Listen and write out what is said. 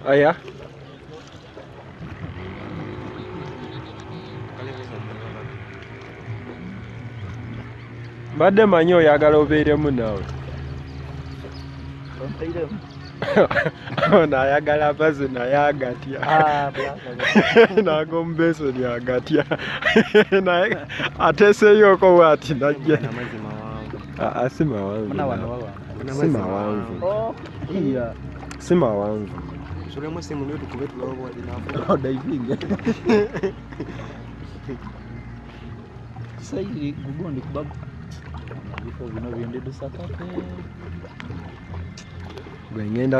Aya. Mbadde manyi oyagala obeeremu naawe. Ono ayagala Amazon naye agatya. N'ag'Omubenson agatya. Naye ateeseeyoko bw'ati najja. Si mawanvu. Si mawanvu. Si mawanvu. Sulemu simu ndio tukube tulabo ndinafu. Diving. Saidi gugondi kubabu. Bifo bino byende dusakate. Gwe ngenda